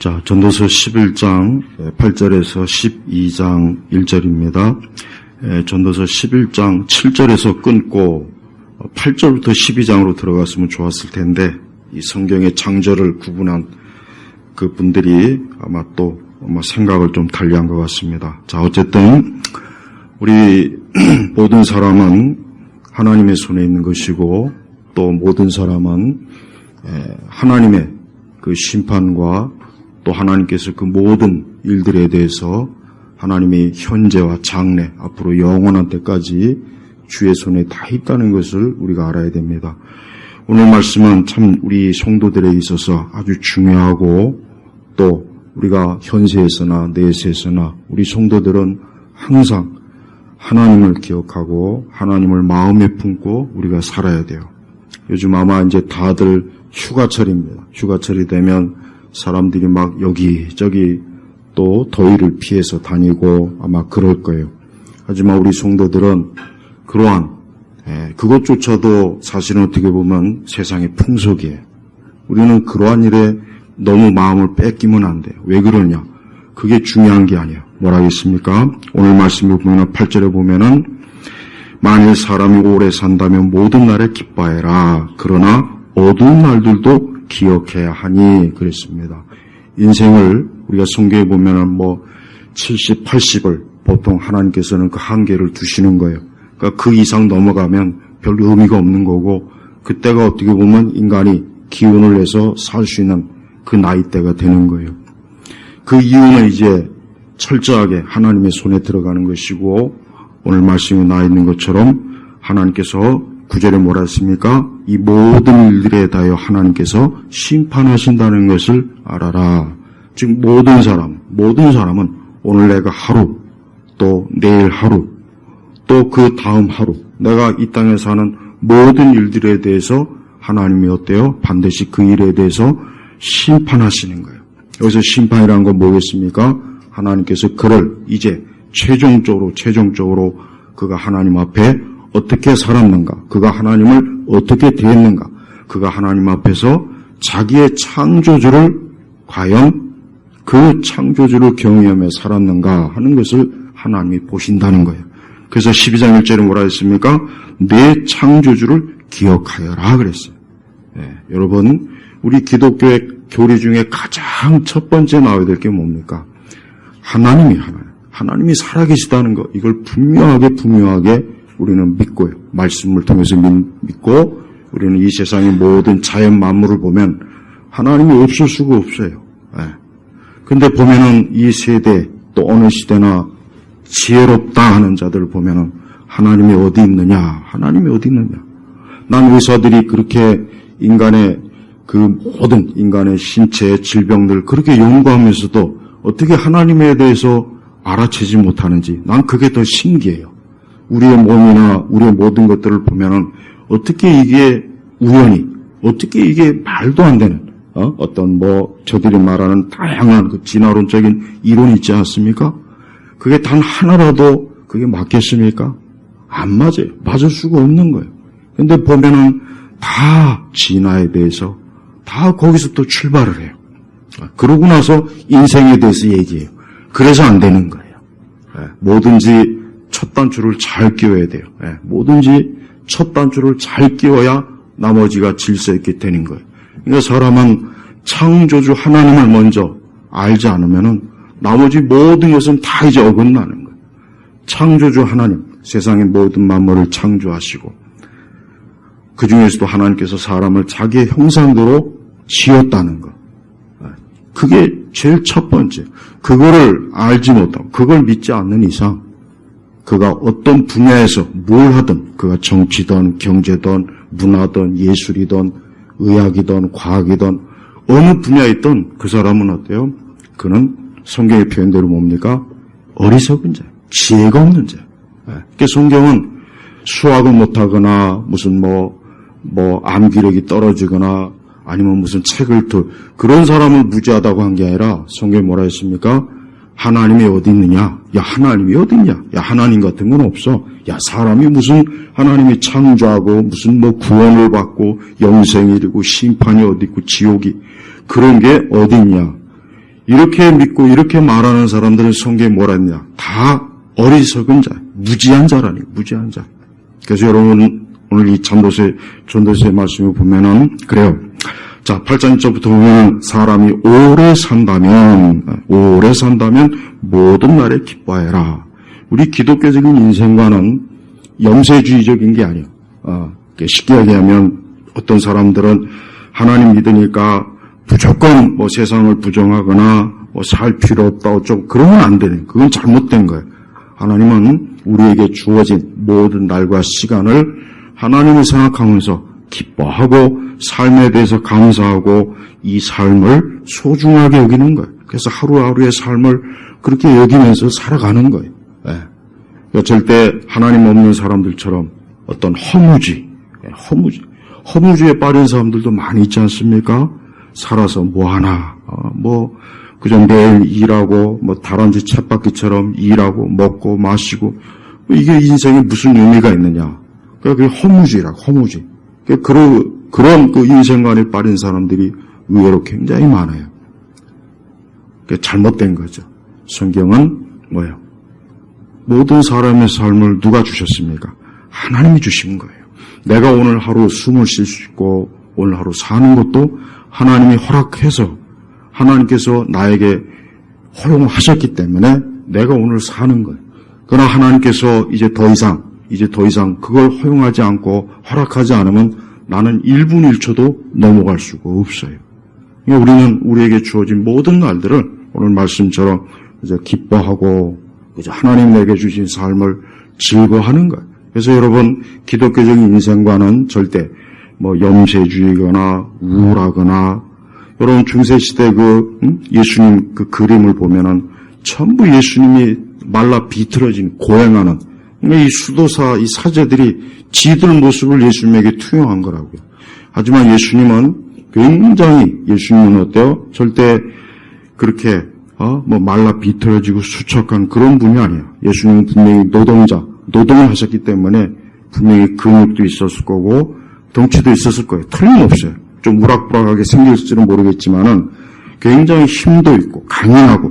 자, 전도서 11장 8절에서 12장 1절입니다. 전도서 11장 7절에서 끊고 8절부터 12장으로 들어갔으면 좋았을 텐데 이 성경의 장절을 구분한 그 분들이 아마 또 생각을 좀 달리한 것 같습니다. 자, 어쨌든 우리 모든 사람은 하나님의 손에 있는 것이고 또 모든 사람은 하나님의 그 심판과 또 하나님께서 그 모든 일들에 대해서 하나님의 현재와 장래, 앞으로 영원한 때까지 주의 손에 다 있다는 것을 우리가 알아야 됩니다. 오늘 말씀은 참 우리 성도들에 있어서 아주 중요하고 또 우리가 현세에서나 내세에서나 우리 성도들은 항상 하나님을 기억하고 하나님을 마음에 품고 우리가 살아야 돼요. 요즘 아마 이제 다들 휴가철입니다. 휴가철이 되면 사람들이 막 여기저기 또 더위를 피해서 다니고 아마 그럴 거예요. 하지만 우리 성도들은 그러한 그것조차도 사실은 어떻게 보면 세상의 풍속이에요. 우리는 그러한 일에 너무 마음을 뺏기면 안 돼요. 왜 그러냐? 그게 중요한 게 아니에요. 뭐라 하겠습니까? 오늘 말씀을 보면 8절에 보면은 만일 사람이 오래 산다면 모든 날에 기뻐해라. 그러나 어두운 날들도 기억해야 하니 그랬습니다. 인생을 우리가 성경에 보면은 70, 80을 보통 하나님께서는 그 한계를 두시는 거예요. 그러니까 그 이상 넘어가면 별 의미가 없는 거고 그때가 어떻게 보면 인간이 기운을 내서 살 수 있는 그 나이대가 되는 거예요. 그 이유는 이제 철저하게 하나님의 손에 들어가는 것이고 오늘 말씀에 나와 있는 것처럼 하나님께서 9절에 뭐라 했습니까? 이 모든 일들에 대하여 하나님께서 심판하신다는 것을 알아라. 즉 모든 사람은 오늘 내가 하루, 또 내일 하루, 또 그 다음 하루 내가 이 땅에 사는 모든 일들에 대해서 하나님이 어때요? 반드시 그 일에 대해서 심판하시는 거예요. 여기서 심판이라는 건 뭐겠습니까? 하나님께서 그를 이제 최종적으로 그가 하나님 앞에 어떻게 살았는가, 그가 하나님을 어떻게 대했는가, 그가 하나님 앞에서 자기의 창조주를 과연 그 창조주를 경외하며 살았는가 하는 것을 하나님이 보신다는 거예요. 그래서 12장 1절에 뭐라 했습니까? 내 창조주를 기억하여라 그랬어요. 여러분, 우리 기독교의 교리 중에 가장 첫 번째 나와야 될 게 뭡니까? 하나님이 살아계시다는 것, 이걸 분명하게 우리는 믿고요. 말씀을 통해서 믿고 우리는 이 세상의 모든 자연 만물을 보면 하나님이 없을 수가 없어요. 근데 보면은 이 세대 또 어느 시대나 지혜롭다 하는 자들을 보면은 하나님이 어디 있느냐? 난 의사들이 그렇게 인간의 그 모든 인간의 신체의 질병들 그렇게 연구하면서도 어떻게 하나님에 대해서 알아채지 못하는지 난 그게 더 신기해요. 우리의 몸이나 우리의 모든 것들을 보면은 어떻게 이게 우연히, 어떻게 이게 말도 안 되는, 어떤 저들이 말하는 다양한 그 진화론적인 이론이 있지 않습니까? 그게 단 하나라도 그게 맞겠습니까? 안 맞아요. 맞을 수가 없는 거예요. 근데 보면은 다 진화에 대해서 다 거기서 또 출발을 해요. 그러고 나서 인생에 대해서 얘기해요. 그래서 안 되는 거예요. 뭐든지 첫 단추를 잘 끼워야 돼요. 뭐든지 첫 단추를 잘 끼워야 나머지가 질서 있게 되는 거예요. 그러니까 사람은 창조주 하나님을 먼저 알지 않으면은 나머지 모든 것은 다 이제 어긋나는 거예요. 창조주 하나님, 세상의 모든 만물을 창조하시고 그 중에서도 하나님께서 사람을 자기의 형상대로 지었다는 것. 그게 제일 첫 번째. 그거를 알지 못하고 그걸 믿지 않는 이상 그가 어떤 분야에서 뭘 하든 그가 정치든 경제든 문화든 예술이든 의학이든 과학이든 어느 분야에 있든 그 사람은 어때요? 그는 성경의 표현대로 뭡니까? 어리석은 자, 지혜가 없는 자. 그러니까 성경은 수학을 못하거나 무슨 암기력이 떨어지거나 아니면 무슨 책을 그런 사람을 무지하다고 한 게 아니라 성경에 뭐라 했습니까? 하나님이 어디 있느냐? 야, 하나님이 어디 있냐? 야, 하나님 같은 건 없어. 야, 사람이 무슨 하나님이 창조하고 무슨 구원을 받고 영생이 되고 심판이 어디 있고 지옥이 그런 게 어디 있냐? 이렇게 믿고 이렇게 말하는 사람들은 성경에 뭐라 했냐? 다 어리석은 자, 무지한 자라니, 무지한 자. 그래서 여러분, 오늘 이 전도서의 말씀을 보면은, 그래요. 자, 8장 1절부터 보면, 사람이 오래 산다면 모든 날에 기뻐해라. 우리 기독교적인 인생과는 염세주의적인 게 아니에요. 쉽게 얘기하면, 어떤 사람들은 하나님 믿으니까 무조건 뭐 세상을 부정하거나 뭐 살 필요 없다 어쩌고 그러면 안 되네. 그건 잘못된 거예요. 하나님은 우리에게 주어진 모든 날과 시간을 하나님을 생각하면서 기뻐하고 삶에 대해서 감사하고 이 삶을 소중하게 여기는 거예요. 그래서 하루하루의 삶을 그렇게 여기면서 살아가는 거예요. 네. 절대 하나님 없는 사람들처럼 어떤 허무주의에 빠진 사람들도 많이 있지 않습니까? 살아서 뭐하나, 그저 매일 일하고, 다람쥐 쳇바퀴처럼 일하고, 먹고, 마시고, 이게 인생에 무슨 의미가 있느냐. 그게 허무주의라고, 허무주의. 그런 그 인생관에 빠진 사람들이 의외로 굉장히 많아요. 그게 잘못된 거죠. 성경은 뭐예요? 모든 사람의 삶을 누가 주셨습니까? 하나님이 주신 거예요. 내가 오늘 하루 숨을 쉴 수 있고, 오늘 하루 사는 것도 하나님이 허락해서 하나님께서 나에게 허용하셨기 때문에 내가 오늘 사는 거예요. 그러나 하나님께서 이제 더 이상 그걸 허용하지 않고 허락하지 않으면 나는 1분 1초도 넘어갈 수가 없어요. 그러니까 우리는 우리에게 주어진 모든 날들을 오늘 말씀처럼 이제 기뻐하고 이제 하나님 내게 주신 삶을 즐거워하는 거예요. 그래서 여러분 기독교적인 인생과는 절대 염세주의거나 우울하거나 여러분 중세시대 예수님 그 그림을 보면은 전부 예수님이 말라 비틀어진 고행하는 이 수도사 이 사제들이 지들 모습을 예수님에게 투영한 거라고요. 하지만 예수님은 어때요? 절대 그렇게 말라 비틀어지고 수척한 그런 분이 아니에요. 예수님은 분명히 노동을 하셨기 때문에 분명히 근육도 있었을 거고 덩치도 있었을 거예요. 틀림없어요. 좀 우락부락하게 생겼을지는 모르겠지만은 굉장히 힘도 있고 강인하고.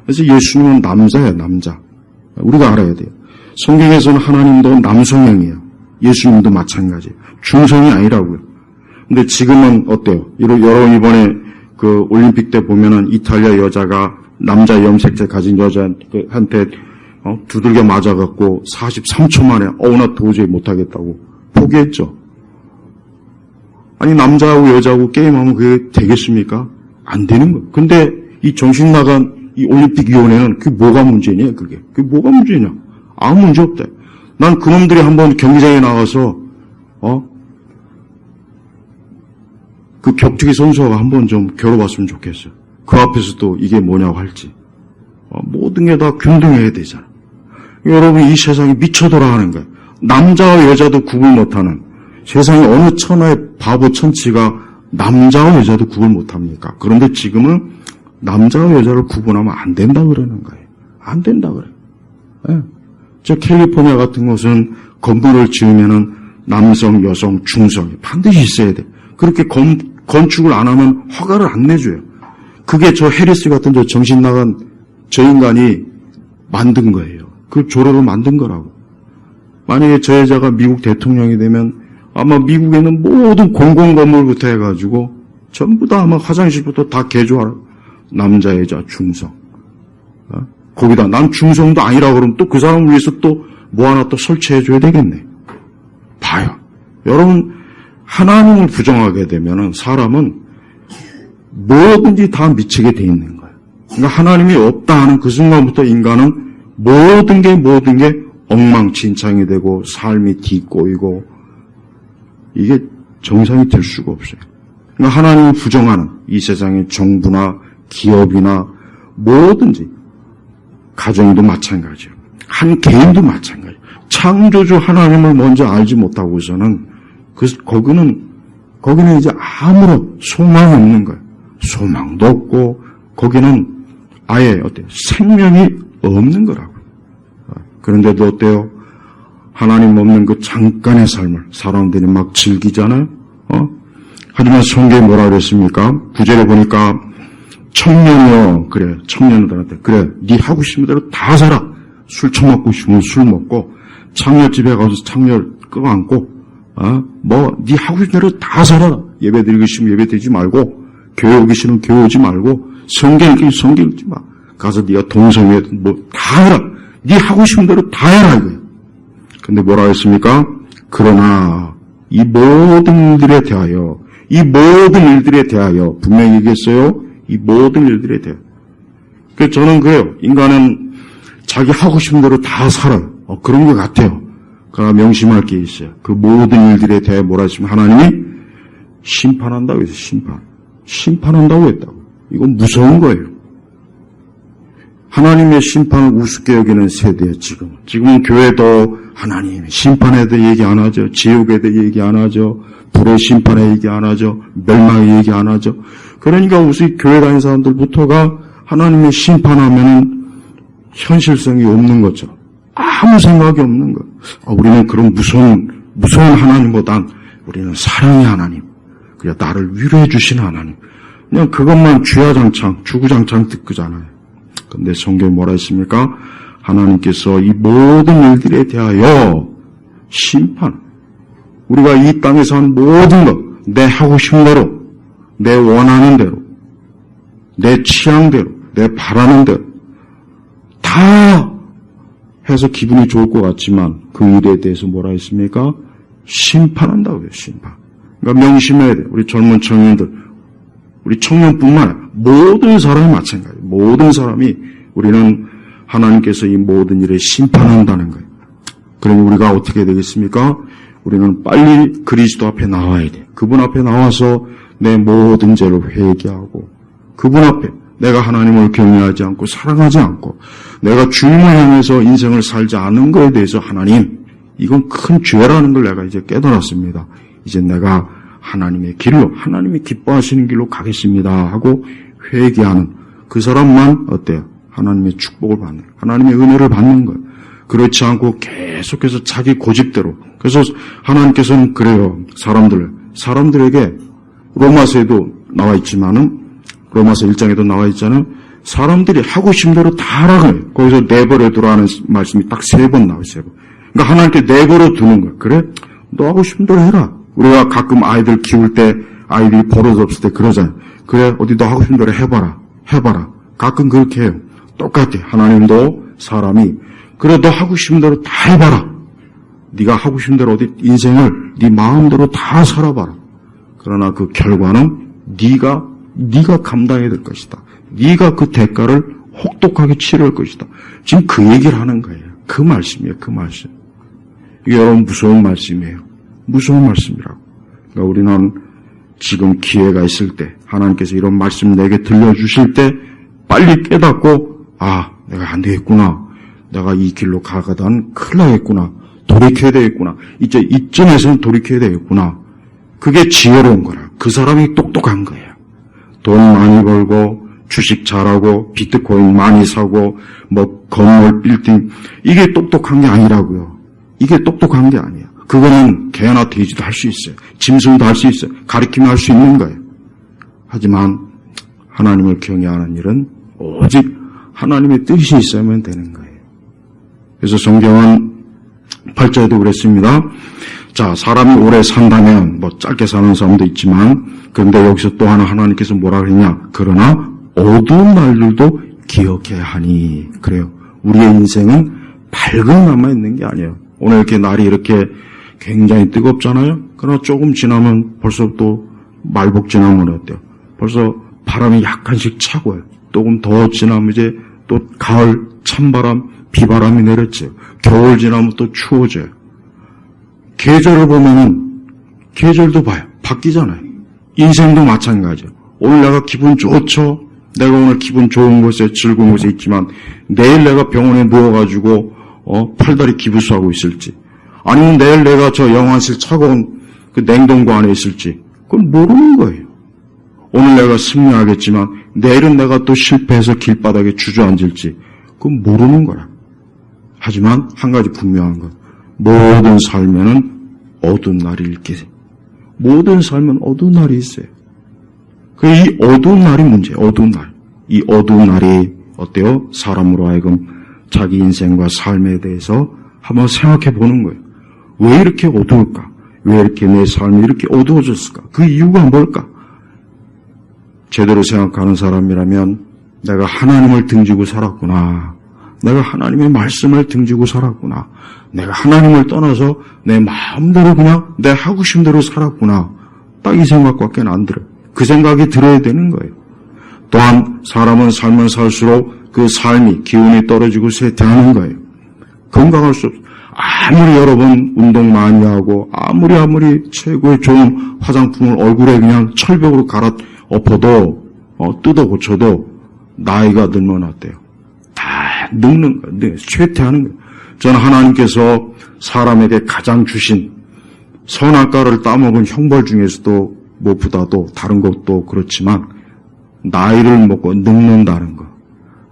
그래서 예수님은 남자예요, 남자. 우리가 알아야 돼요. 성경에서는 하나님도 남성형이에요. 예수님도 마찬가지예요. 중성이 아니라고요. 근데 지금은 어때요? 여러분 이번에 그 올림픽 때 보면은 이탈리아 여자가 남자 염색체 가진 여자한테 두들겨 맞아갖고 43초 만에 나 도저히 못하겠다고 포기했죠. 아니 남자하고 여자하고 게임하면 그게 되겠습니까? 안 되는 거예요. 근데 이 정신 나간 이 올림픽위원회는 그게 뭐가 문제냐 그게 뭐가 문제냐? 아무 문제 없다. 난 그놈들이 한번 경기장에 나와서 그 격투기 선수하고 한번 좀 겨뤄봤으면 좋겠어요. 그 앞에서도 이게 뭐냐고 할지. 모든 게 다 균등해야 되잖아. 여러분 이 세상이 미쳐 돌아가는 거예요. 남자와 여자도 구분 못하는 세상에 어느 천하의 바보 천치가 남자와 여자도 구분 못합니까? 그런데 지금은 남자와 여자를 구분하면 안 된다 그러는 거예요. 안 된다 그래요. 네. 저 캘리포니아 같은 곳은 건물을 지으면은 남성, 여성, 중성이 반드시 있어야 돼. 그렇게 건축을 안 하면 허가를 안 내줘요. 그게 저 해리스 같은 저 정신 나간 저 인간이 만든 거예요. 그 조례로 만든 거라고. 만약에 저 여자가 미국 대통령이 되면 아마 미국에는 모든 공공건물부터 해가지고 전부 다 아마 화장실부터 다 개조하라. 남자, 여자, 중성. 거기다 난 중성도 아니라 그러면 또 그 사람을 위해서 또 뭐 하나 또 설치해줘야 되겠네. 봐요. 여러분 하나님을 부정하게 되면은 사람은 뭐든지 다 미치게 돼 있는 거예요. 그러니까 하나님이 없다 하는 그 순간부터 인간은 모든 게 엉망진창이 되고 삶이 뒤꼬이고 이게 정상이 될 수가 없어요. 그러니까 하나님을 부정하는 이 세상의 정부나 기업이나 뭐든지 가정도 마찬가지예요. 한 개인도 마찬가지예요. 창조주 하나님을 먼저 알지 못하고서는 거기는 이제 아무런 소망이 없는 거예요. 소망도 없고 거기는 아예 생명이 없는 거라고요. 그런데도 어때요? 하나님 없는 그 잠깐의 삶을 사람들이 막 즐기잖아요. 하지만 성경에 뭐라 그랬습니까? 9절에 보니까 청년이요. 그래, 청년들한테. 그래, 네 하고 싶은 대로 다 살아. 술 처먹고 싶으면 술 먹고, 창렬집에 가서 창렬 껴안고, 네 하고 싶은 대로 다 살아. 예배 드리고 싶으면 예배 드리지 말고, 교회 오기 싫으면 교회 오지 말고, 성경 읽기 성경 읽지 마. 가서 네가 동성애 다 해라. 네 하고 싶은 대로 다 해라 이거야. 근데 뭐라 했습니까? 그러나 이 모든 일들에 대하여 분명히 얘기했어요. 이 모든 일들에 대하여. 그래서 저는 그래요. 인간은 자기 하고 싶은 대로 다 살아요. 그런 것 같아요. 그러나 명심할 게 있어요. 그 모든 일들에 대해 뭐라 했으면 하나님이 심판한다고 해서 심판한다고 했다고. 이건 무서운 거예요. 하나님의 심판을 우습게 여기는 세대예요, 지금은 교회도 하나님 심판에 대해 얘기 안 하죠. 지옥에 대해 얘기 안 하죠. 불의 심판에 얘기 안 하죠. 멸망에 얘기 안 하죠. 그러니까 우리 교회 다니는 사람들부터가 하나님의 심판하면은 현실성이 없는 거죠. 아무 생각이 없는 거예요. 우리는 그런 무서운 하나님보단 우리는 사랑의 하나님, 그냥 나를 위로해 주신 하나님. 그냥 그것만 주야장창, 주구장창 듣잖아요. 근데 성경에 뭐라 했습니까? 하나님께서 이 모든 일들에 대하여 심판, 우리가 이 땅에서 한 모든 것, 내 하고 싶은 대로, 내 원하는 대로, 내 취향대로, 내 바라는 대로 다 해서 기분이 좋을 것 같지만 그 일에 대해서 뭐라 했습니까? 심판한다고 해요, 심판. 그러니까 명심해야 돼요. 우리 젊은 청년들, 우리 청년뿐만 아니라 모든 사람이 마찬가지예요. 모든 사람이 우리는 하나님께서 이 모든 일에 심판한다는 거예요. 그러니 우리가 어떻게 되겠습니까? 우리는 빨리 그리스도 앞에 나와야 돼. 그분 앞에 나와서 내 모든 죄를 회개하고 그분 앞에 내가 하나님을 경외하지 않고 사랑하지 않고 내가 주님을 향해서 인생을 살지 않은 것에 대해서 하나님, 이건 큰 죄라는 걸 내가 이제 깨달았습니다. 이제 내가 하나님의 길로, 하나님이 기뻐하시는 길로 가겠습니다 하고 회개하는 그 사람만 어때요? 하나님의 축복을 받는, 하나님의 은혜를 받는 거예요. 그렇지 않고 계속해서 자기 고집대로. 그래서 하나님께서는 그래요. 사람들에게 로마서에도 나와 있지만은, 로마서 1장에도 나와 있잖아요. 사람들이 하고 싶은 대로 다 하라고요. 거기서 내버려 두라는 말씀이 딱 3번 나와요. 3번. 그러니까 하나님께 내버려 두는 거예요. 그래? 너 하고 싶은 대로 해라. 우리가 가끔 아이들 키울 때, 아이들이 버릇 없을 때 그러잖아요. 그래, 어디 너 하고 싶은 대로 해봐라. 가끔 그렇게 해요. 똑같아. 하나님도 사람이, 그래, 너 하고 싶은 대로 다 해봐라. 네가 하고 싶은 대로 어디 인생을 네 마음대로 다 살아봐라. 그러나 그 결과는 네가 감당해야 될 것이다. 네가 그 대가를 혹독하게 치러야 할 것이다. 지금 그 얘기를 하는 거예요. 그 말씀이에요. 그 말씀. 이게 여러분 무서운 말씀이에요. 무서운 말씀이라고. 그러니까 우리는 지금 기회가 있을 때 하나님께서 이런 말씀 내게 들려주실 때 빨리 깨닫고 내가 안 되겠구나. 내가 이 길로 가가다는 큰일 나겠구나. 돌이켜야 되겠구나. 이제 이쯤에서는 돌이켜야 되겠구나. 그게 지혜로운 거라. 그 사람이 똑똑한 거예요. 돈 많이 벌고 주식 잘하고 비트코인 많이 사고 건물 빌딩, 이게 똑똑한 게 아니라고요. 이게 똑똑한 게 아니야. 그거는 개나 돼지도 할 수 있어요. 짐승도 할 수 있어요. 가리키면 할 수 있는 거예요. 하지만 하나님을 경외하는 일은 오직 하나님의 뜻이 있어야만 되는 거예요. 그래서 성경은 8절에도 그랬습니다. 자, 사람이 오래 산다면 짧게 사는 사람도 있지만, 그런데 여기서 또 하나님께서 뭐라 그랬냐? 그러나 어두운 날들도 기억해야 하니. 그래요. 우리의 인생은 밝은 날만 있는 게 아니에요. 오늘 이렇게 날이 이렇게 굉장히 뜨겁잖아요. 그러나 조금 지나면 벌써 또 말복 지나면 어때요? 벌써 바람이 약간씩 차고요. 조금 더 지나면 이제 또 가을 찬바람, 비바람이 내렸죠. 겨울 지나면 또 추워져요. 계절을 보면은 계절도 봐요. 바뀌잖아요. 인생도 마찬가지예요. 오늘 내가 기분 좋죠? 내가 오늘 기분 좋은 곳에 즐거운 곳에 있지만 내일 내가 병원에 누워가지고 팔다리 기부스하고 있을지, 아니면 내일 내가 저 영화실 차가운 그 냉동고 안에 있을지, 그건 모르는 거예요. 오늘 내가 승리하겠지만 내일은 내가 또 실패해서 길바닥에 주저앉을지, 그건 모르는 거라. 하지만 한 가지 분명한 건, 모든 삶에는 어두운 날이 있겠어요. 모든 삶은 어두운 날이 있어요. 이 어두운 날이 문제예요. 어두운 날. 이 어두운 날이 어때요? 사람으로 하여금 자기 인생과 삶에 대해서 한번 생각해 보는 거예요. 왜 이렇게 어두울까? 왜 이렇게 내 삶이 이렇게 어두워졌을까? 그 이유가 뭘까? 제대로 생각하는 사람이라면 내가 하나님을 등지고 살았구나. 내가 하나님의 말씀을 등지고 살았구나. 내가 하나님을 떠나서 내 마음대로 그냥 내 하고 싶은 대로 살았구나. 딱 이 생각밖에 안 들어요. 그 생각이 들어야 되는 거예요. 또한 사람은 살면 살수록 그 삶이 기운이 떨어지고 쇠퇴하는 거예요. 건강할 수 없어요. 아무리 여러분 운동 많이 하고 아무리 최고의 좋은 화장품을 얼굴에 그냥 철벽으로 갈아 엎어도 뜯어 고쳐도 나이가 들면 어때요? 다 늙는 거예요. 네, 쇠퇴하는 거예요. 저는 하나님께서 사람에게 가장 주신 선악과를 따먹은 형벌 중에서도 무엇보다도 다른 것도 그렇지만 나이를 먹고 늙는다는 거.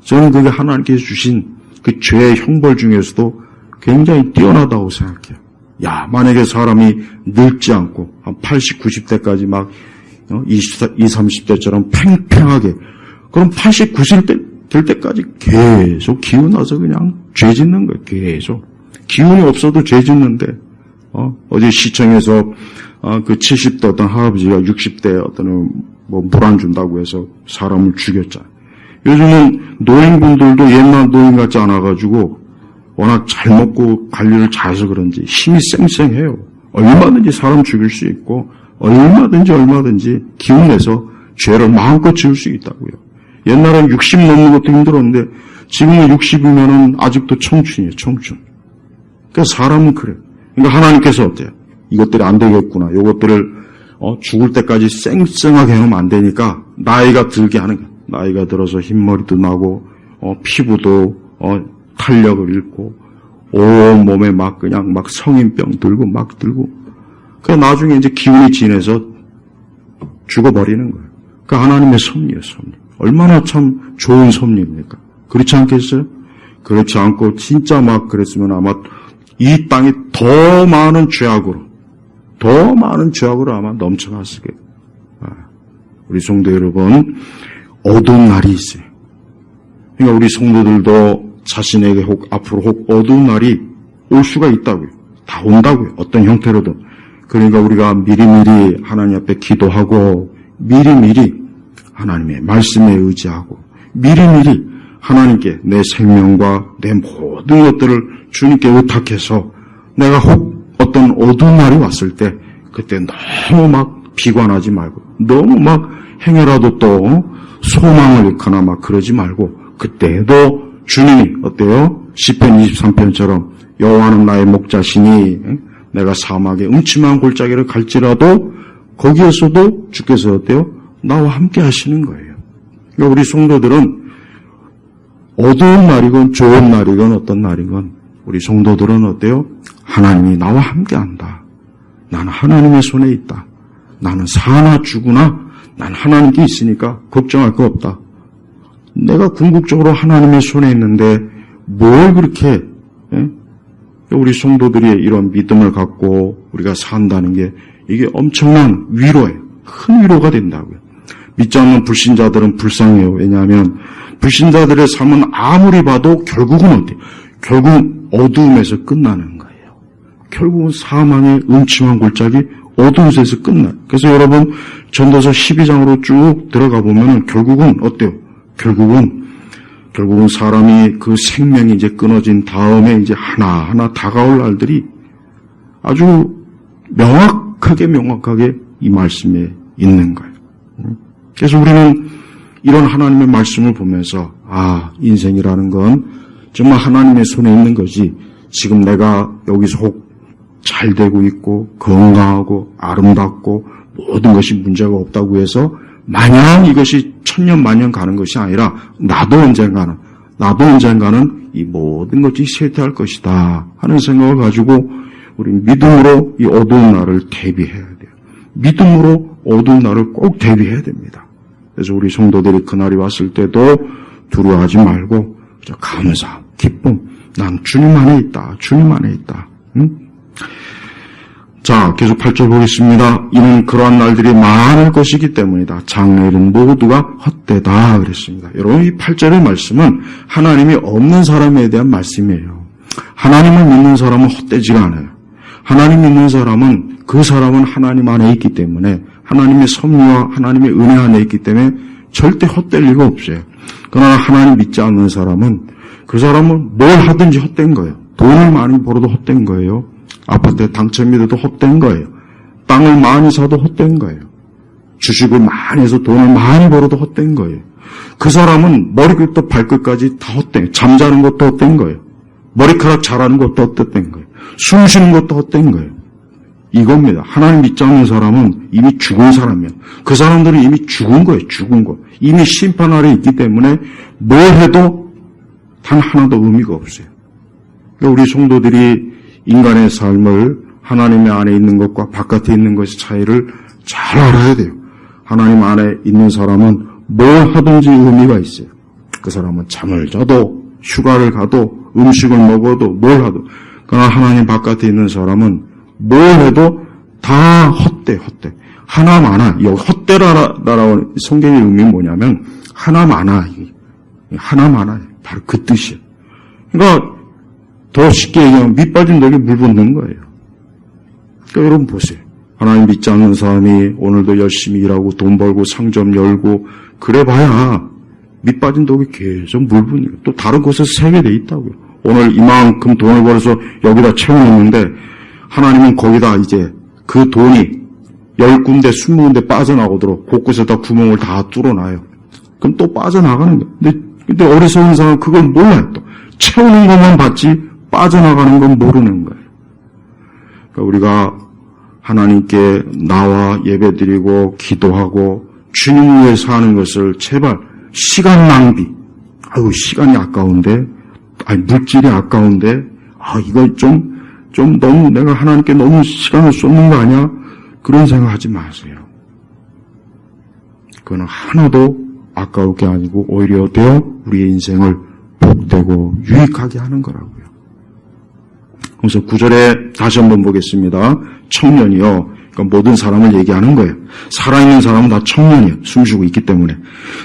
저는 그게 하나님께서 주신 그 죄의 형벌 중에서도 굉장히 뛰어나다고 생각해요. 야, 만약에 사람이 늙지 않고 한 80, 90대까지 막 20, 30대처럼 팽팽하게 그럼 80, 90대 될 때까지 계속 기운나서 그냥 죄 짓는 거예요. 계속. 기운이 없어도 죄 짓는데 어제 시청에서 그 70대 어떤 할아버지가 60대 어떤 물 안 준다고 해서 사람을 죽였잖아요. 요즘은 노인분들도 옛날 노인 같지 않아가지고 워낙 잘 먹고 관리를 잘해서 그런지 힘이 쌩쌩해요. 얼마든지 사람 죽일 수 있고 얼마든지 기운내서 죄를 마음껏 지을 수 있다고요. 옛날엔 60 넘는 것도 힘들었는데 지금은 60이면은 아직도 청춘이에요. 청춘. 그러니까 사람은 그래요. 그러니까 하나님께서 어때요? 이것들이 안 되겠구나. 이것들을 죽을 때까지 쌩쌩하게 해놓으면 안 되니까 나이가 들게 하는 거예요. 나이가 들어서 흰머리도 나고 피부도 탄력을 잃고 온 몸에 막 그냥 막 성인병 들고 막 들고 그러니까 나중에 이제 기운이 진해서 죽어버리는 거예요. 그러니까 하나님의 섭리예요. 섭리. 얼마나 참 좋은 섭리입니까? 그렇지 않겠어요? 그렇지 않고 진짜 막 그랬으면 아마 이 땅이 더 많은 죄악으로 아마 넘쳐났을 거예요. 우리 성도 여러분, 어두운 날이 있어요. 그러니까 우리 성도들도 자신에게 혹 앞으로 혹 어두운 날이 올 수가 있다고요. 다 온다고요. 어떤 형태로든. 그러니까 우리가 미리미리 하나님 앞에 기도하고 미리미리 하나님의 말씀에 의지하고 미리미리 하나님께 내 생명과 내 모든 것들을 주님께 의탁해서 내가 혹 어떤 어두운 날이 왔을 때 그때 너무 막 비관하지 말고 너무 막 행여라도 또 소망을 잃거나 막 그러지 말고 그때도 주님이 어때요? 시편 23편처럼 여호와는 나의 목자시니 내가 사막의 음침한 골짜기를 갈지라도 거기에서도 주께서 어때요? 나와 함께 하시는 거예요. 그러니까 우리 성도들은 어두운 날이건 좋은 날이건 어떤 날이건 우리 성도들은 어때요? 하나님이 나와 함께 한다. 나는 하나님의 손에 있다. 나는 사나 죽으나 난 하나님께 있으니까 걱정할 거 없다. 내가 궁극적으로 하나님의 손에 있는데 뭘 그렇게 우리 성도들이 이런 믿음을 갖고 우리가 산다는 게 이게 엄청난 위로예요. 큰 위로가 된다고요. 믿지 않는 불신자들은 불쌍해요. 왜냐하면 불신자들의 삶은 아무리 봐도 결국은 어때요? 결국은 어두움에서 끝나는 거예요. 결국은 사망의 음침한 골짜기 어두운 데서 끝나요. 그래서 여러분 전도서 12장으로 쭉 들어가 보면 결국은 어때요? 결국은 사람이 그 생명이 이제 끊어진 다음에 이제 하나하나 다가올 날들이 아주 명확하게 이 말씀에 있는 거예요. 그래서 우리는 이런 하나님의 말씀을 보면서 인생이라는 건 정말 하나님의 손에 있는 거지 지금 내가 여기서 혹 잘 되고 있고 건강하고 아름답고 모든 것이 문제가 없다고 해서 마냥 이것이 천년만년 가는 것이 아니라 나도 언젠가는 이 모든 것이 쇠퇴할 것이다 하는 생각을 가지고 우리 믿음으로 이 어두운 날을 대비해야 돼요. 믿음으로 어두운 날을 꼭 대비해야 됩니다. 그래서 우리 성도들이 그날이 왔을 때도 두려워하지 말고 감사, 기쁨, 난 주님 안에 있다. 주님 안에 있다. 자, 계속 8절 보겠습니다. 이는 그러한 날들이 많을 것이기 때문이다. 장래일은 모두가 헛되다 그랬습니다. 여러분, 이 8절의 말씀은 하나님이 없는 사람에 대한 말씀이에요. 하나님을 믿는 사람은 헛되지가 않아요. 하나님 믿는 사람은 그 사람은 하나님 안에 있기 때문에 하나님의 섭리와 하나님의 은혜 안에 있기 때문에 절대 헛될 리가 없어요. 그러나 하나님 믿지 않는 사람은 그 사람은 뭘 하든지 헛된 거예요. 돈을 많이 벌어도 헛된 거예요. 아파트에 당첨이 돼도 헛된 거예요. 땅을 많이 사도 헛된 거예요. 주식을 많이 해서 돈을 많이 벌어도 헛된 거예요. 그 사람은 머리끝부터 발끝까지 다 헛된 거예요. 잠자는 것도 헛된 거예요. 머리카락 자라는 것도 헛된 거예요. 숨 쉬는 것도 헛된 거예요. 이겁니다. 하나님 믿지 않는 사람은 이미 죽은 사람이에요. 그 사람들은 이미 죽은 거예요. 죽은 거. 이미 심판 아래 있기 때문에 뭘 해도 단 하나도 의미가 없어요. 그러니까 우리 성도들이 인간의 삶을 하나님의 안에 있는 것과 바깥에 있는 것의 차이를 잘 알아야 돼요. 하나님 안에 있는 사람은 뭘 하든지 의미가 있어요. 그 사람은 잠을 자도 휴가를 가도 음식을 먹어도 뭘 하도. 그러나 하나님 바깥에 있는 사람은 뭘 해도 다 헛돼. 하나마나. 이 헛되라라고 성경의 의미는 뭐냐면 하나마나. 하나마나. 바로 그 뜻이에요. 그러니까 더 쉽게 얘기하면 밑 빠진 덕에 물 붓는 거예요. 그러니까 여러분 보세요. 하나님 믿지 않는 사람이 오늘도 열심히 일하고 돈 벌고 상점 열고 그래봐야 밑 빠진 덕에 계속 물 붓는 거예요. 또 다른 곳에서 새게 돼 있다고요. 오늘 이만큼 돈을 벌어서 여기다 채워놓는데 하나님은 거기다 이제 그 돈이 10군데 20군데 빠져나오도록 곳곳에다 구멍을 다 뚫어놔요. 그럼 또 빠져나가는 거예요. 근데 어리석은 사람은 그걸 몰라요. 또 채우는 것만 봤지 빠져나가는 건 모르는 거예요. 그러니까 우리가 하나님께 나와 예배드리고 기도하고 주님을 위해 사는 것을 제발 시간 낭비. 아이고 시간이 아까운데, 물질이 아까운데, 이거 좀 너무 내가 하나님께 너무 시간을 쏟는 거 아니야? 그런 생각하지 마세요. 그거는 하나도 아까울 게 아니고 오히려 우리의 인생을 복되고 유익하게 하는 거라고요. 그래서 9절에 다시 한번 보겠습니다. 청년이요. 그러니까 모든 사람을 얘기하는 거예요. 살아있는 사람은 다 청년이에요. 숨쉬고 있기 때문에.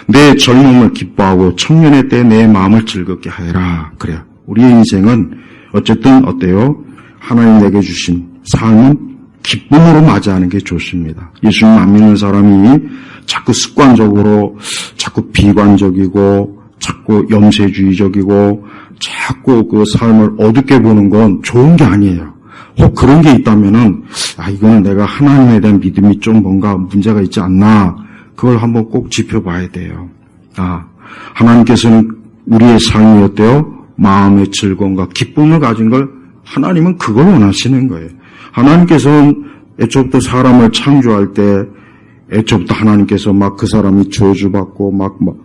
내 젊음을 기뻐하고 청년의 때 내 마음을 즐겁게 하여라. 그래요. 우리의 인생은 어쨌든 어때요? 하나님 내게 주신 삶은 기쁨으로 맞이하는 게 좋습니다. 예수님 안 믿는 사람이 자꾸 습관적으로 자꾸 비관적이고 자꾸 염세주의적이고 자꾸 그 삶을 어둡게 보는 건 좋은 게 아니에요. 혹 그런 게 있다면은 이거는 내가 하나님에 대한 믿음이 좀 뭔가 문제가 있지 않나 그걸 한번 꼭 짚어봐야 돼요. 하나님께서는 우리의 삶이 어때요? 마음의 즐거움과 기쁨을 가진 걸 하나님은 그걸 원하시는 거예요. 하나님께서는 애초부터 사람을 창조할 때 애초부터 하나님께서 막 그 사람이 저주받고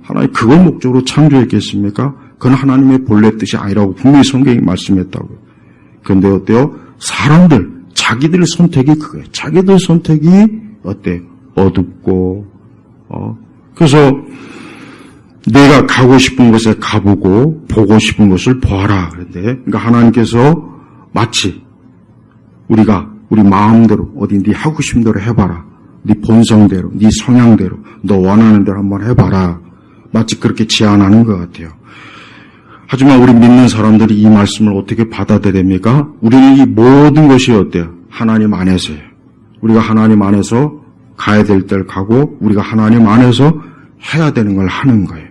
하나님 그걸 목적으로 창조했겠습니까? 그건 하나님의 본래 뜻이 아니라고 분명히 성경이 말씀했다고요. 그런데 어때요? 사람들 자기들 선택이 그거예요. 자기들 선택이 어때? 어둡고 그래서 내가 가고 싶은 곳에 가보고 보고 싶은 것을 보아라. 그러니까 하나님께서 마치 우리 마음대로 어디 네 하고 싶은 대로 해봐라. 네 본성대로, 네 성향대로, 너 원하는 대로 한번 해봐라. 마치 그렇게 제안하는 것 같아요. 하지만 우리 믿는 사람들이 이 말씀을 어떻게 받아들입니까? 우리는 이 모든 것이 어때요? 하나님 안에서예요. 우리가 하나님 안에서 가야 될 때를 가고 우리가 하나님 안에서 해야 되는 걸 하는 거예요.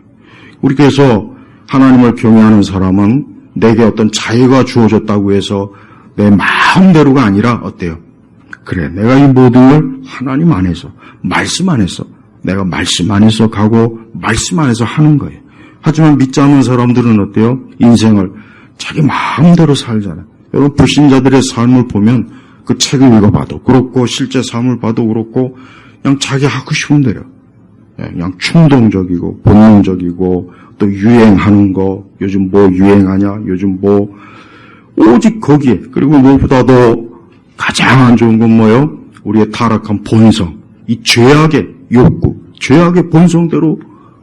우리 그래서 하나님을 경외하는 사람은 내게 어떤 자유가 주어졌다고 해서 내 마음대로가 아니라 어때요? 그래, 내가 이 모든 걸 하나님 안에서, 말씀 안에서, 내가 말씀 안에서 가고 말씀 안에서 하는 거예요. 하지만 믿지 않는 사람들은 어때요? 인생을 자기 마음대로 살잖아요. 여러분 불신자들의 삶을 보면 그 책을 읽어봐도 그렇고 실제 삶을 봐도 그렇고 그냥 자기 하고 싶은 대로 그냥 충동적이고 본능적이고 또 유행하는 거 요즘 뭐 유행하냐 요즘 뭐 오직 거기에 그리고 무엇보다도 가장 안 좋은 건 뭐예요? 우리의 타락한 본성 이 죄악의 욕구 죄악의 본성대로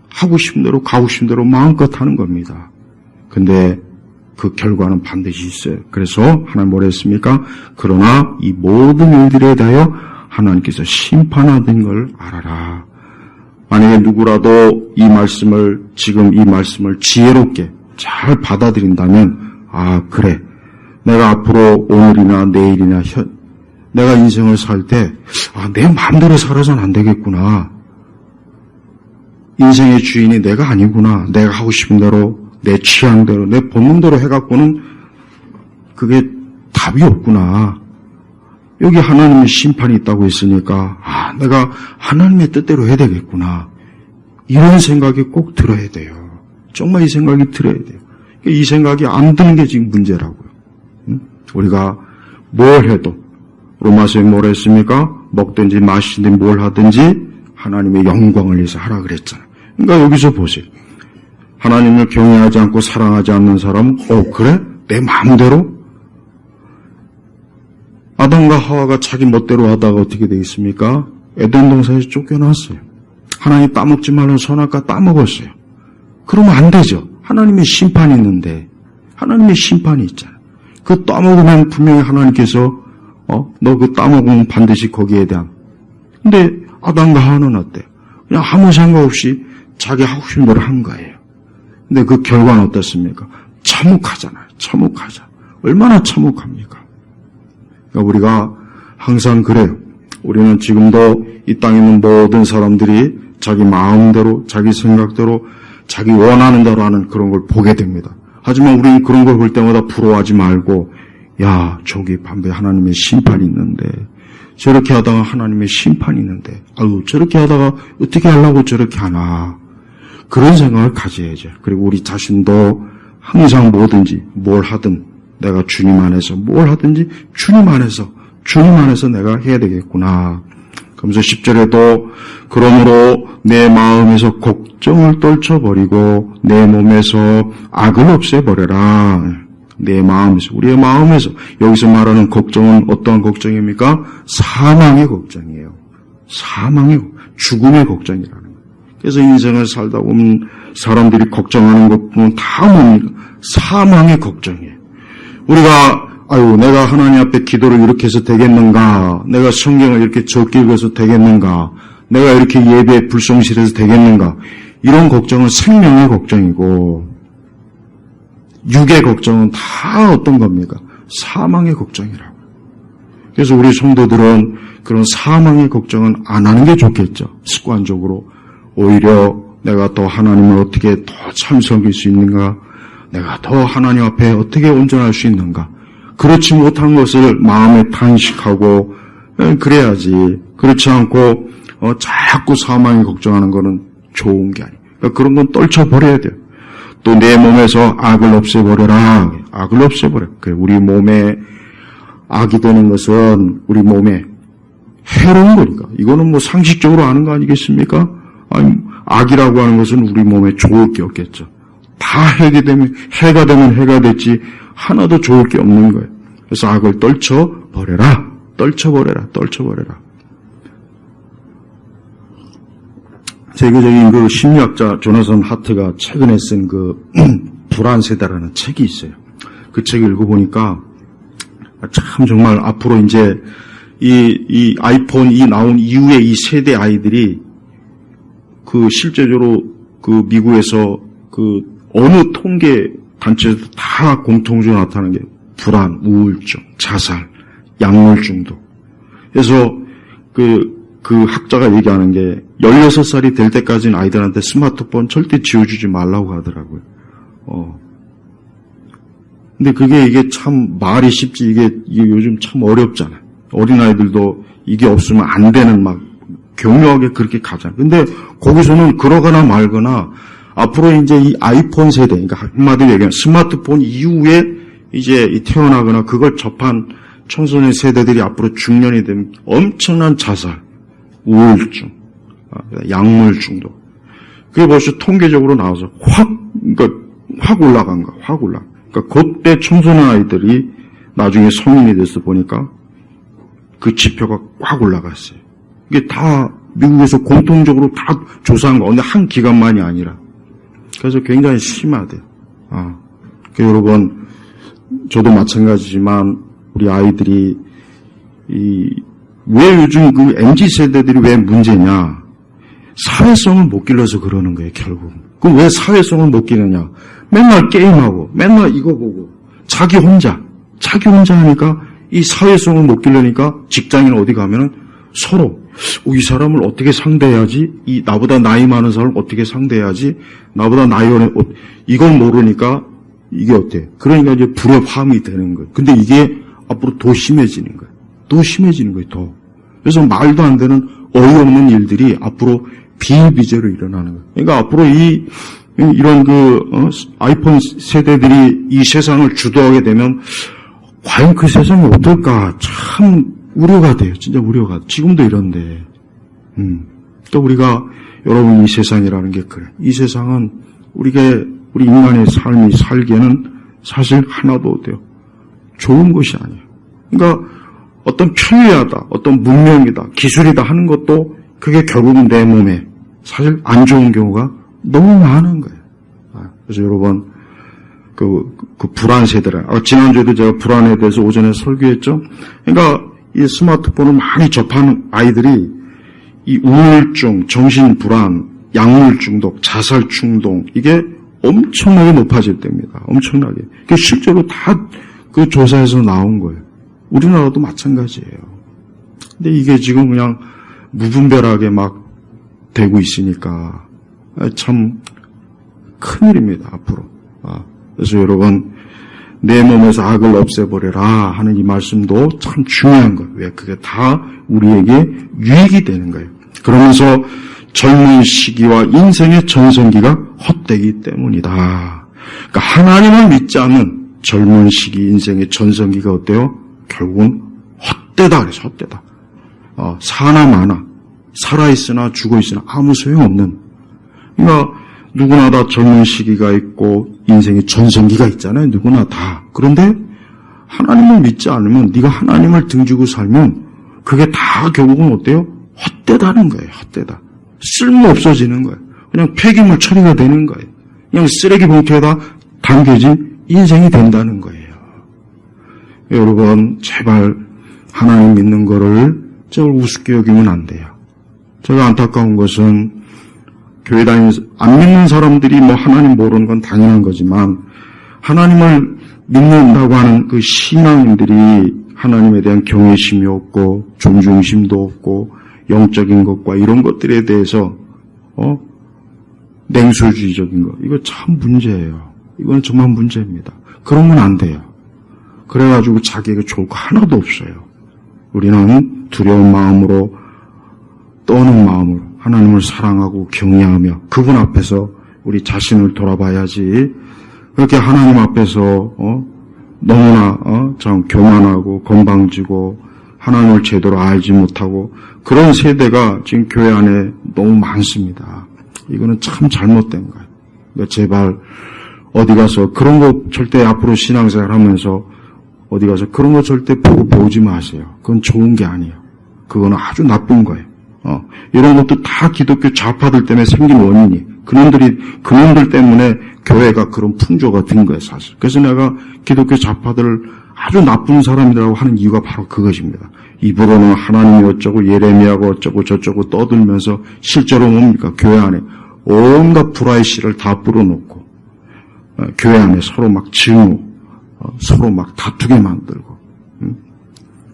하고 싶은 대로 가고 싶은 대로 마음껏 하는 겁니다. 근데 그 결과는 반드시 있어요. 그래서 하나님 뭐라 했습니까? 그러나 이 모든 일들에 대하여 하나님께서 심판하는 걸 알아라. 만약에 누구라도 지금 이 말씀을 지혜롭게 잘 받아들인다면, 그래. 내가 앞으로 오늘이나 내일이나 내가 인생을 살 때, 내 마음대로 살아서는 안 되겠구나. 인생의 주인이 내가 아니구나. 내가 하고 싶은 대로, 내 취향대로, 내 본능대로 해갖고는 그게 답이 없구나. 여기 하나님의 심판이 있다고 했으니까, 내가 하나님의 뜻대로 해야 되겠구나. 이런 생각이 꼭 들어야 돼요. 정말 이 생각이 들어야 돼요. 이 생각이 안 드는 게 지금 문제라고요. 우리가 뭘 해도, 로마서에 뭐라 했습니까? 먹든지 마시든지 뭘 하든지 하나님의 영광을 위해서 하라 그랬잖아요. 그러니까 여기서 보세요. 하나님을 경외하지 않고 사랑하지 않는 사람은 그래? 내 마음대로? 아담과 하와가 자기 멋대로 하다가 어떻게 되겠습니까? 에덴 동산에서 쫓겨났어요. 하나님 따먹지 말라는 선악과 따먹었어요. 그러면 안 되죠. 하나님의 심판이 있는데, 하나님의 심판이 있잖아요. 그 따먹으면 분명히 하나님께서 너 그 따먹으면 반드시 거기에 대한. 근데 아담과 하와는 어때요? 그냥 아무 생각 없이 자기 하고 싶은 대로 한 거예요. 근데 그 결과는 어떻습니까? 참혹하잖아요. 참혹하죠. 얼마나 참혹합니까? 그러니까 우리가 항상 그래요. 우리는 지금도 이 땅에 있는 모든 사람들이 자기 마음대로, 자기 생각대로, 자기 원하는 대로 하는 그런 걸 보게 됩니다. 하지만 우리는 그런 걸 볼 때마다 부러워하지 말고, 저기 반대 하나님의 심판이 있는데, 저렇게 하다가 하나님의 심판이 있는데, 저렇게 하다가 어떻게 하려고 저렇게 하나. 그런 생각을 가져야죠. 그리고 우리 자신도 항상 뭐든지, 뭘 하든, 내가 주님 안에서 뭘 하든지 주님 안에서 내가 해야 되겠구나. 그러면서 10절에도 그러므로 내 마음에서 걱정을 떨쳐버리고 내 몸에서 악을 없애버려라. 내 마음에서, 우리의 마음에서. 여기서 말하는 걱정은 어떠한 걱정입니까? 사망의 걱정이에요. 죽음의 걱정이라는 거예요. 그래서 인생을 살다 보면 사람들이 걱정하는 것 보면 다 뭡니까? 사망의 걱정이에요. 우리가 내가 하나님 앞에 기도를 이렇게 해서 되겠는가? 내가 성경을 이렇게 적게 읽어서 되겠는가? 내가 이렇게 예배에 불성실해서 되겠는가? 이런 걱정은 생명의 걱정이고 육의 걱정은 다 어떤 겁니까? 사망의 걱정이라고. 그래서 우리 성도들은 그런 사망의 걱정은 안 하는 게 좋겠죠. 습관적으로. 오히려 내가 더 하나님을 어떻게 더 참 섬길 수 있는가? 내가 더 하나님 앞에 어떻게 온전할 수 있는가? 그렇지 못한 것을 마음에 탄식하고 그래야지. 그렇지 않고 자꾸 사망이 걱정하는 거는 좋은 게 아니에요. 그러니까 그런 건 떨쳐버려야 돼요. 또 내 몸에서 악을 없애버려라. 악을 없애버려. 우리 몸에 악이 되는 것은 우리 몸에 해로운 거니까. 이거는 뭐 상식적으로 아는 거 아니겠습니까? 악이라고 하는 것은 우리 몸에 좋을 게 없겠죠. 다 해가 되면 해가 됐지 하나도 좋을 게 없는 거예요. 그래서 악을 떨쳐버려라. 세계적인 그 심리학자 조나선 하트가 최근에 쓴 그 불안 세대라는 책이 있어요. 그 책을 읽어보니까 참 정말 앞으로 이제 이 아이폰이 나온 이후에 이 세대 아이들이 그 실제적으로 그 미국에서 그 어느 통계 단체에서 다 공통적으로 나타나는 게 불안, 우울증, 자살, 약물 중독. 그래서 그 학자가 얘기하는 게 16살이 될 때까지는 아이들한테 스마트폰 절대 지워주지 말라고 하더라고요. 근데 이게 참 말이 쉽지 이게 요즘 참 어렵잖아요. 어린아이들도 이게 없으면 안 되는 막 격려하게 그렇게 가잖아요. 근데 거기서는 그러거나 말거나 앞으로 이제 이 아이폰 세대, 그러니까 한마디로 얘기하면 스마트폰 이후에 이제 태어나거나 그걸 접한 청소년 세대들이 앞으로 중년이 되면 엄청난 자살, 우울증, 약물 중독. 그게 벌써 통계적으로 나와서 확 올라간 거야, 확 올라. 그러니까 그때 청소년 아이들이 나중에 성인이 돼서 보니까 그 지표가 꽉 올라갔어요. 이게 다 미국에서 공통적으로 다 조사한 거, 어느 한 기관만이 아니라. 그래서 굉장히 심하대요. 여러분, 저도 마찬가지지만 우리 아이들이 왜 요즘 그 MZ 세대들이 왜 문제냐? 사회성을 못 길러서 그러는 거예요, 결국. 그럼 왜 사회성을 못 기르냐? 맨날 게임하고, 맨날 이거 보고, 자기 혼자 하니까 이 사회성을 못 기르니까 직장인 어디 가면은 서로, 이 사람을 어떻게 상대해야지? 이 나보다 나이 많은 사람을 어떻게 상대해야지? 나보다 나이 어린, 이걸 모르니까 이게 어때? 그러니까 이제 불협화음이 되는 거예요. 근데 이게 앞으로 더 심해지는 거예요. 더. 그래서 말도 안 되는 어이없는 일들이 앞으로 비일비재로 일어나는 거예요. 그러니까 앞으로 이런 아이폰 세대들이 이 세상을 주도하게 되면 과연 그 세상이 어떨까? 참 우려가 돼요. 진짜 우려가. 지금도 이런데. 또 우리가 여러분 이 세상이라는 게 그래. 이 세상은 우리 인간의 삶이 살기에는 사실 하나도 돼요. 좋은 것이 아니에요. 그러니까 어떤 편리하다, 어떤 문명이다, 기술이다 하는 것도 그게 결국은 내 몸에 사실 안 좋은 경우가 너무 많은 거예요. 그래서 여러분, 그 불안 세대라. 지난주에도 제가 불안에 대해서 오전에 설교했죠. 그러니까 이 스마트폰을 많이 접하는 아이들이 이 우울증, 정신불안, 약물 중독, 자살 충동, 이게 엄청나게 높아질 때입니다. 엄청나게. 그게 실제로 다 그 조사에서 나온 거예요. 우리나라도 마찬가지예요. 근데 이게 지금 그냥 무분별하게 막 되고 있으니까 참 큰일입니다, 앞으로. 그래서 여러분, 내 몸에서 악을 없애버려라 하는 이 말씀도 참 중요한 거예요. 왜? 그게 다 우리에게 유익이 되는 거예요. 그러면서 젊은 시기와 인생의 전성기가 헛되기 때문이다. 그러니까 하나님을 믿지 않는 젊은 시기 인생의 전성기가 어때요? 결국은 헛되다 그래서 헛되다. 사나 마나, 살아있으나 죽어있으나 아무 소용없는. 그러니까 누구나 다 젊은 시기가 있고 인생의 전성기가 있잖아요. 누구나 다. 그런데 하나님을 믿지 않으면, 네가 하나님을 등지고 살면 그게 다 결국은 어때요? 헛되다는 거예요. 헛되다. 쓸모 없어지는 거예요. 그냥 폐기물 처리가 되는 거예요. 그냥 쓰레기 봉투에다 담겨진 인생이 된다는 거예요. 여러분, 제발 하나님 믿는 거를 저를 우습게 여기면 안 돼요. 제가 안타까운 것은 교회 다니면서 안 믿는 사람들이 하나님 모르는 건 당연한 거지만 하나님을 믿는다고 하는 그 신앙인들이 하나님에 대한 경외심이 없고 존중심도 없고 영적인 것과 이런 것들에 대해서 냉소주의적인 거, 이거 참 문제예요. 이건 정말 문제입니다. 그러면 안 돼요. 그래가지고 자기에게 좋을 거 하나도 없어요. 우리는 두려운 마음으로, 떠는 마음으로 하나님을 사랑하고 경외하며 그분 앞에서 우리 자신을 돌아봐야지. 그렇게 하나님 앞에서 너무나 참 교만하고 건방지고 하나님을 제대로 알지 못하고 그런 세대가 지금 교회 안에 너무 많습니다. 이거는 참 잘못된 거예요. 그러니까 제발 어디 가서 그런 거 절대 앞으로 신앙생활 하면서 어디 가서 그런 거 절대 보고 배우지 마세요. 그건 좋은 게 아니에요. 그거는 아주 나쁜 거예요. 이런 것도 다 기독교 좌파들 때문에 생긴 원인이. 그놈들 때문에 교회가 그런 풍조가 된 거예요, 사실. 그래서 내가 기독교 좌파들을 아주 나쁜 사람이라고 하는 이유가 바로 그것입니다. 입으로는 하나님이 어쩌고 예레미야가 어쩌고 저쩌고 떠들면서 실제로 뭡니까? 교회 안에 온갖 불화의 씨를 다 뿌려놓고 교회 안에 서로 막 증오, 서로 막 다투게 만들고.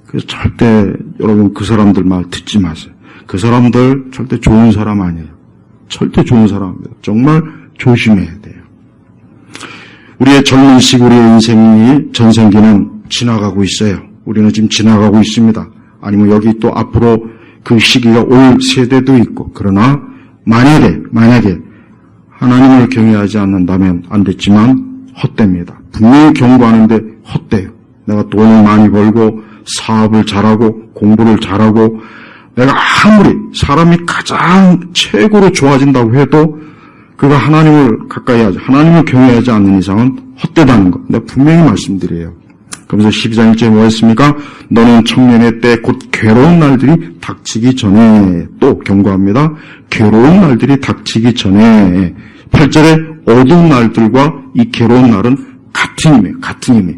그래서 절대 여러분 그 사람들 말 듣지 마세요. 그 사람들 절대 좋은 사람 아니에요. 절대 좋은 사람입니다. 정말 조심해야 돼요. 우리의 젊은 시기, 우리의 인생이 전성기는 지나가고 있어요. 우리는 지금 지나가고 있습니다. 아니면 여기 또 앞으로 그 시기가 올 세대도 있고. 그러나 만약에 하나님을 경외하지 않는다면 안 됐지만 헛됩니다. 분명히 경고하는데 헛돼요. 내가 돈을 많이 벌고 사업을 잘하고 공부를 잘하고 내가 아무리 사람이 가장 최고로 좋아진다고 해도 그가 하나님을 가까이 하지, 하나님을 경외하지 않는 이상은 헛되다는 것. 내가 분명히 말씀드려요. 그러면서 12장 1절에 뭐 했습니까? 너는 청년의 때 곧 괴로운 날들이 닥치기 전에, 또 경고합니다. 괴로운 날들이 닥치기 전에. 8절에 어두운 날들과 이 괴로운 날은 같은 힘이.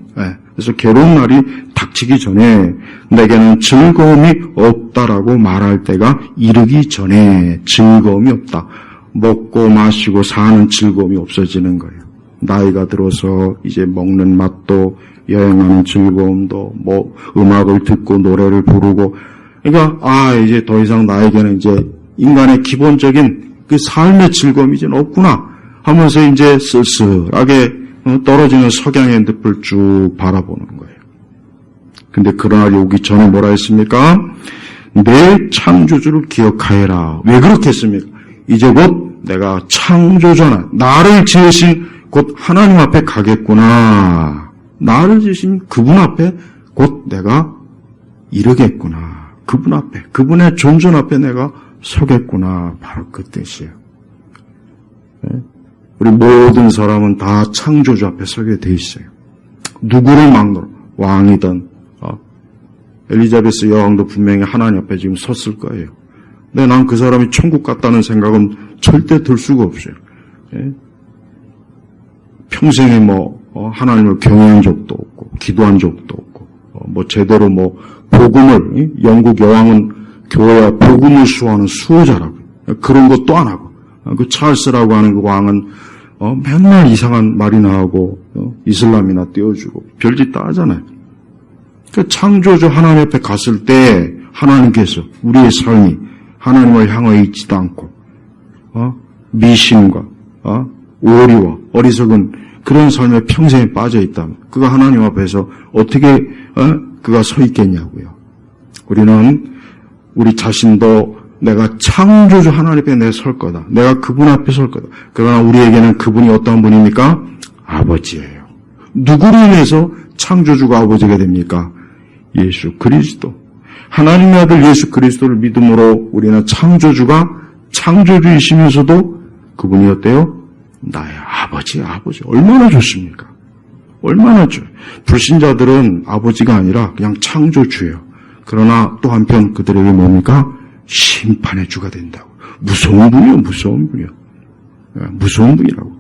그래서 괴로운 날이 닥치기 전에 내게는 즐거움이 없다라고 말할 때가 이르기 전에 즐거움이 없다. 먹고 마시고 사는 즐거움이 없어지는 거예요. 나이가 들어서 이제 먹는 맛도, 여행하는 즐거움도, 뭐 음악을 듣고 노래를 부르고, 그러니까 이제 더 이상 나에게는 이제 인간의 기본적인 그 삶의 즐거움이 이제 없구나 하면서 이제 쓸쓸하게 떨어지는 석양의 늪을 쭉 바라보는 거예요. 근데 그런 날이 오기 전에 뭐라 했습니까? 내 창조주를 기억하여라. 왜 그렇게 했습니까? 이제 곧 내가 창조주나 나를 지으신 곧 하나님 앞에 가겠구나. 나를 지으신 그분 앞에 곧 내가 이르겠구나. 그분 앞에, 그분의 존존 앞에 내가 서겠구나. 바로 그 뜻이에요. 우리 모든 사람은 다 창조주 앞에 서게 돼 있어요. 누구를 막노로, 왕이든 엘리자베스 여왕도 분명히 하나님 앞에 지금 섰을 거예요. 근데 난 그 사람이 천국 갔다는 생각은 절대 들 수가 없어요. 평생에 하나님을 경외한 적도 없고 기도한 적도 없고 제대로 복음을, 영국 여왕은 교회와 복음을 수호하는 수호자라고 그런 것도 안 하고, 그 찰스라고 하는 그 왕은 맨날 이상한 말이나 하고 이슬람이나 띄워주고 별짓 다 하잖아요. 그 창조주 하나님 앞에 갔을 때 하나님께서 우리의 삶이 하나님을 향해 있지도 않고 미신과 오리와 어리석은 그런 삶에 평생에 빠져 있다면 그가 하나님 앞에서 어떻게 그가 서 있겠냐고요. 우리는 우리 자신도 내가 창조주 하나님 앞에 내가 설 거다. 내가 그분 앞에 설 거다. 그러나 우리에게는 그분이 어떤 분입니까? 아버지예요. 누구로 인해서 창조주가 아버지가 됩니까? 예수 그리스도. 하나님의 아들 예수 그리스도를 믿음으로 우리는 창조주가 창조주이시면서도 그분이 어때요? 나의 아버지. 얼마나 좋습니까? 얼마나 좋아요. 불신자들은 아버지가 아니라 그냥 창조주예요. 그러나 또 한편 그들에게 뭡니까? 심판의 주가 된다고. 무서운 분이요. 무서운 분이라고.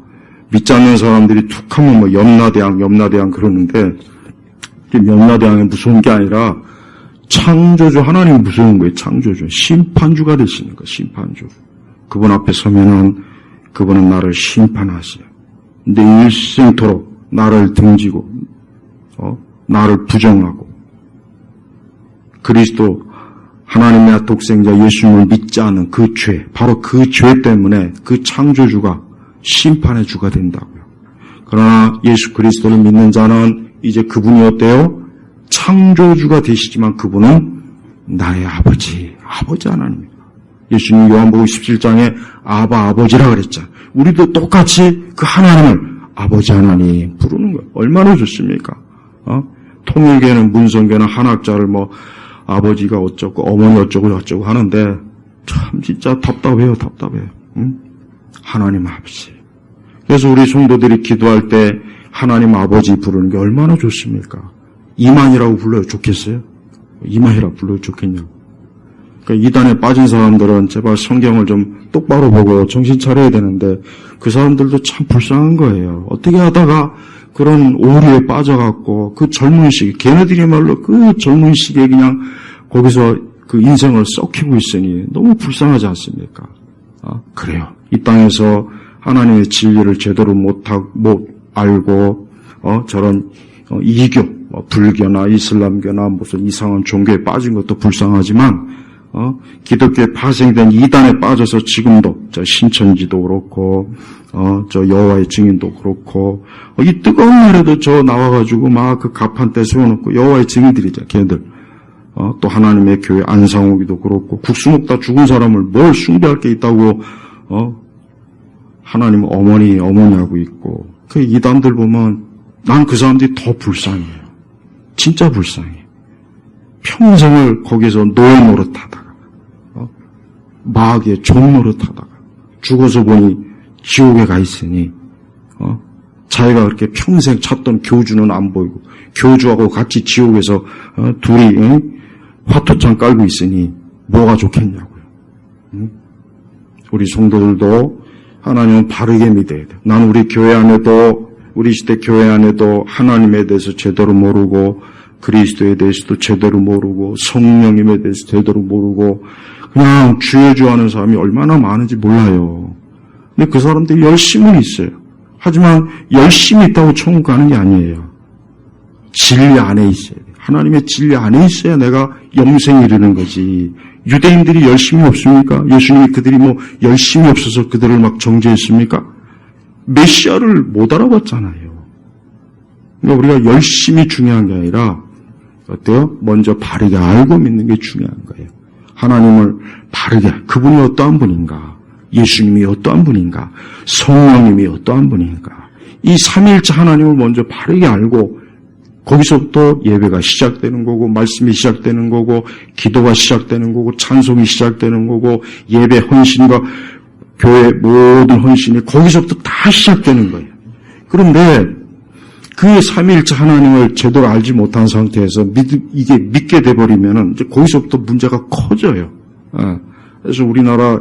믿지 않는 사람들이 툭 하면 염라대왕 그러는데 염라대왕이 무서운 게 아니라 창조주 하나님이 무서운 거예요. 창조주. 심판주가 되시는 거예요. 심판주. 그분 앞에 서면은 그분은 나를 심판하시요. 근데 일생토록 나를 등지고 나를 부정하고 그리스도 하나님의 독생자 예수님을 믿지 않는 그 죄, 바로 그 죄 때문에 그 창조주가 심판의 주가 된다고요. 그러나 예수 그리스도를 믿는 자는 이제 그분이 어때요? 창조주가 되시지만 그분은 나의 아버지 하나님입니다. 예수님 요한복음 17장에 아버지라 그랬잖아요. 우리도 똑같이 그 하나님을 아버지 하나님 부르는 거예요. 얼마나 좋습니까? 통일교는 문성교는 한학자를 아버지가 어쩌고 어머니 어쩌고 하는데 참 진짜 답답해요. 응? 하나님 아버지. 그래서 우리 성도들이 기도할 때 하나님 아버지 부르는 게 얼마나 좋습니까? 이만이라고 불러요. 좋겠어요? 이만이라고 불러요. 좋겠냐고. 그러니까 이단에 빠진 사람들은 제발 성경을 좀 똑바로 보고 정신 차려야 되는데 그 사람들도 참 불쌍한 거예요. 어떻게 하다가 그런 오류에 빠져갖고 그 젊은 시기, 걔네들이야말로 그 젊은 시기에 그냥 거기서 그 인생을 썩히고 있으니 너무 불쌍하지 않습니까? 그래요. 이 땅에서 하나님의 진리를 제대로 못 알고 저런 이교, 불교나 이슬람교나 무슨 이상한 종교에 빠진 것도 불쌍하지만 기독교에 파생된 이단에 빠져서 지금도 저 신천지도 그렇고 저 여호와의 증인도 그렇고 이 뜨거운 날에도 저 나와가지고 막 그 가판대 세워놓고 여호와의 증인들이죠. 걔네들 또 하나님의 교회 안상옥이도 그렇고 국수 먹다 죽은 사람을 뭘 숭배할 게 있다고 하나님 어머니 하고 있고 그 이단들 보면 난 그 사람들이 더 불쌍해요. 진짜 불쌍해. 평생을 거기서 노예 노릇하다가 마귀의 종 노릇하다가 죽어서 보니 지옥에 가 있으니 자기가 그렇게 평생 찾던 교주는 안 보이고 교주하고 같이 지옥에서 둘이 화토창 깔고 있으니 뭐가 좋겠냐고요. 우리 성도들도 하나님은 바르게 믿어야 돼. 나는 우리 교회 안에도 우리 시대 교회 안에도 하나님에 대해서 제대로 모르고 그리스도에 대해서도 제대로 모르고 성령님에 대해서 제대로 모르고 그냥 주여주하는 사람이 얼마나 많은지 몰라요. 근데 그 사람들이 열심은 있어요. 하지만 열심히 있다고 천국 가는 게 아니에요. 진리 안에 있어야 돼요. 하나님의 진리 안에 있어야 내가 영생에 이르는 거지. 유대인들이 열심이 없습니까? 예수님이 그들이 열심이 없어서 그들을 막 정죄했습니까? 메시아를 못 알아봤잖아요. 그러니까 우리가 열심이 중요한 게 아니라 어때요? 먼저 바르게 알고 믿는 게 중요한 거예요. 하나님을 바르게, 그분이 어떠한 분인가? 예수님이 어떠한 분인가? 성령님이 어떠한 분인가? 이 삼위일체 하나님을 먼저 바르게 알고 거기서부터 예배가 시작되는 거고 말씀이 시작되는 거고 기도가 시작되는 거고 찬송이 시작되는 거고 예배 헌신과 교회 모든 헌신이 거기서부터 다 시작되는 거예요. 그런데 그 삼위일체 하나님을 제대로 알지 못한 상태에서 이게 믿게 돼버리면은 이제 거기서부터 문제가 커져요. 그래서 우리나라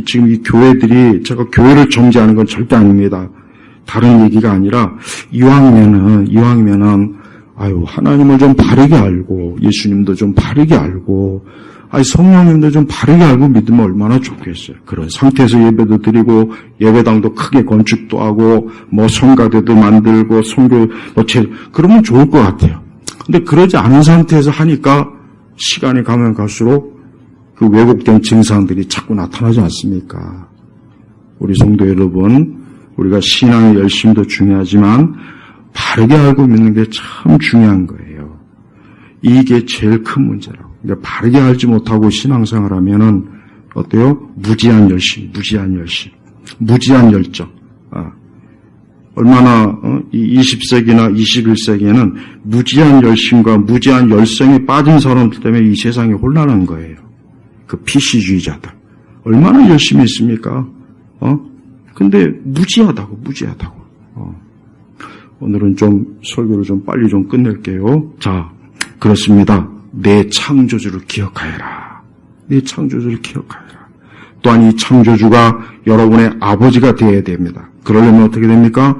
지금 이 교회들이 제가 교회를 정죄하는 건 절대 아닙니다. 다른 얘기가 아니라 이왕이면은 하나님을 좀 바르게 알고 예수님도 좀 바르게 알고 성령님도 좀 바르게 알고 믿으면 얼마나 좋겠어요. 그런 상태에서 예배도 드리고 예배당도 크게 건축도 하고 성가대도 만들고 선교 그러면 좋을 것 같아요. 근데 그러지 않은 상태에서 하니까 시간이 가면 갈수록 그 왜곡된 증상들이 자꾸 나타나지 않습니까? 우리 성도 여러분, 우리가 신앙의 열심도 중요하지만 바르게 알고 믿는 게 참 중요한 거예요. 이게 제일 큰 문제라고. 그러니까 바르게 알지 못하고 신앙생활 하면은 어때요? 무지한 열정. 얼마나 이 20세기나 21세기에는 무지한 열심과 무지한 열성에 빠진 사람들 때문에 이 세상이 혼란한 거예요. 그 PC주의자들. 얼마나 열심히 있습니까? 근데 무지하다고. 오늘은 좀 설교를 좀 빨리 좀 끝낼게요. 자, 그렇습니다. 내 창조주를 기억하여라. 내 창조주를 기억하여라. 또한 이 창조주가 여러분의 아버지가 되어야 됩니다. 그러려면 어떻게 됩니까?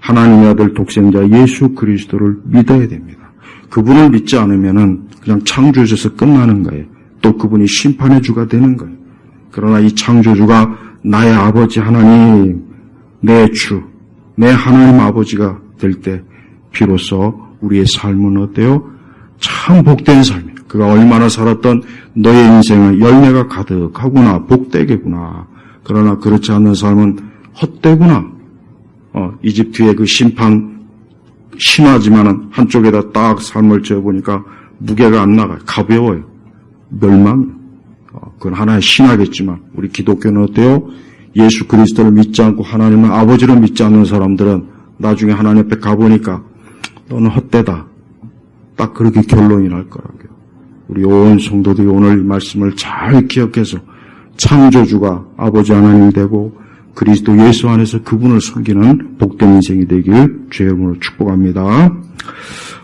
하나님의 아들 독생자 예수 그리스도를 믿어야 됩니다. 그분을 믿지 않으면은 그냥 창조주에서 끝나는 거예요. 또 그분이 심판의 주가 되는 거예요. 그러나 이 창조주가 나의 아버지 하나님, 내 주, 내 하나님 아버지가 될 때 비로소 우리의 삶은 어때요? 참 복된 삶이에요. 그가 얼마나 살았던 너의 인생은 열매가 가득하구나, 복되겠구나. 그러나 그렇지 않는 삶은 헛되구나. 이집트의 그 심판 신화지만은 한쪽에다 딱 삶을 지어보니까 무게가 안 나가요. 가벼워요. 멸망. 그건 하나의 신화겠지만 우리 기독교는 어때요? 예수 그리스도를 믿지 않고 하나님을 아버지를 믿지 않는 사람들은 나중에 하나님 앞에 가보니까 너는 헛되다. 딱 그렇게 결론이 날 거라고요. 우리 온 성도들이 오늘 이 말씀을 잘 기억해서 창조주가 아버지 하나님이 되고 그리스도 예수 안에서 그분을 섬기는 복된 인생이 되길 주의 이름으로 축복합니다.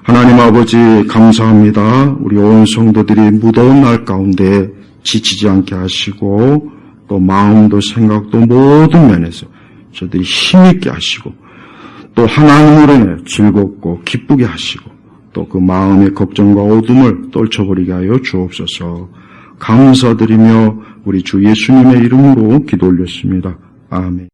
하나님 아버지 감사합니다. 우리 온 성도들이 무더운 날 가운데 지치지 않게 하시고 또 마음도 생각도 모든 면에서 저들이 힘있게 하시고 또 하나님으로 인해 즐겁고 기쁘게 하시고 또 그 마음의 걱정과 어둠을 떨쳐버리게 하여 주옵소서. 감사드리며 우리 주 예수님의 이름으로 기도 올렸습니다. 아멘.